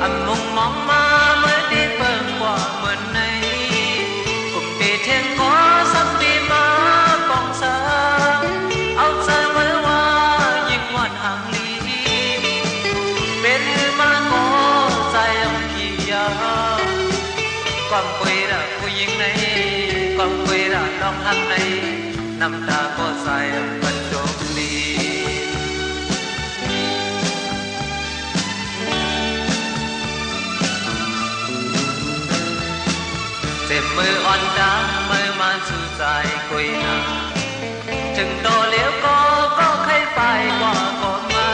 âm mộng mong mà mới đi bờ qua mượn này cùng đi thiên có sắp đi mà bóng sáng áo dài mới hoaยิ่งวันห่างลีเป็นมาก็ใจông kia còn quay raผู้หญิงในcòn quay ra đong hát nàyน้ำตาก็ใส่บรรจบลีเจ็บมืออ่อนดามือมันสู่ใจกุยนาถึงโตเลี้ยวก็ใครไปกว่าก่อนมา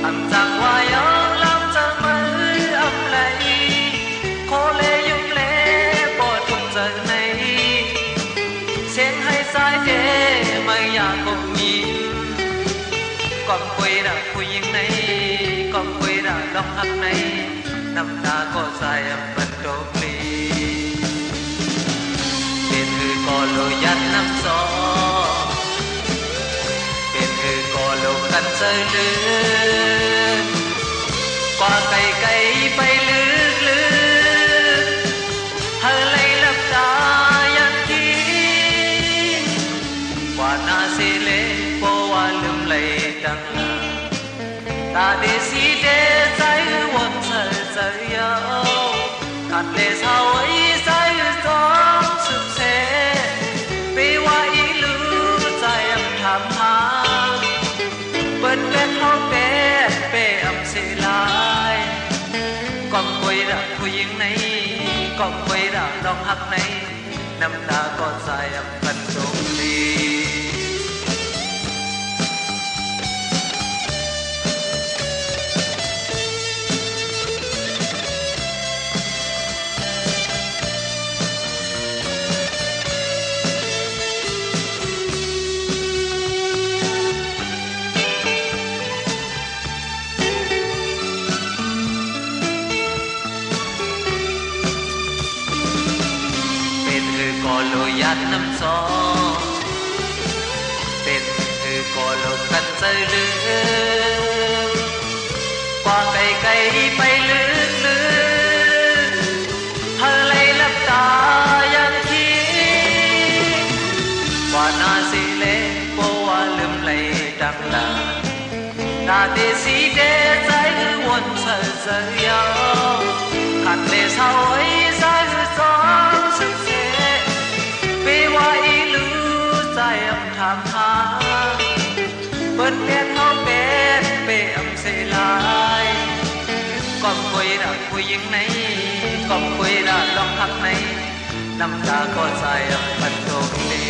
อำจากว่าย้อนลำจะมืออำไหลโคเลยุ่งเล่ปวดทุกเจอในเสียงให้สายเทไม่อยากคงยิ้มก่อนคุยด่าผู้หญิงในก่อนคุยด่าลองหักในน้ำตาก็ใส่มันโดกลีเป็นคือก็โลยัดน้ำซอเป็นคือก็โลกันเจอลือกว่าไกลไปลึกเธอเลยลับตายันทีกว่านาเสเลโปว่าลืมเลยดังตาเดสีเดใจวนเธอเยาขัดเลสาวใจจอมสุดเสไปว่าอีลือใจอำถามหาเปิดเล่นห้องเปอำเสลายก่อนคุยด่าผู้หญิงในก่อนคุยด่าลองหักในน้ำตาก็ใจอำกันตรงนี้ก็โลยัดน้ำซอเป็นคือก็โลกันใจลืมกว่าไกลไปลึกเธอเลยลับตาอย่างที่ว่านาสิเลโปว่าลืมเลยดังลาตาเดสีเดใจวนเธอเยาขัดเลสาวใจจอมสุดเสไปว่าอีลือใจอำถามหาเปิดเปลี่ยนห้องเปอำเสลายก่อนคุยด่าผู้หญิงในก่อนคุยด่าลองหักในน้ำตาก็ใจอำพันตกลี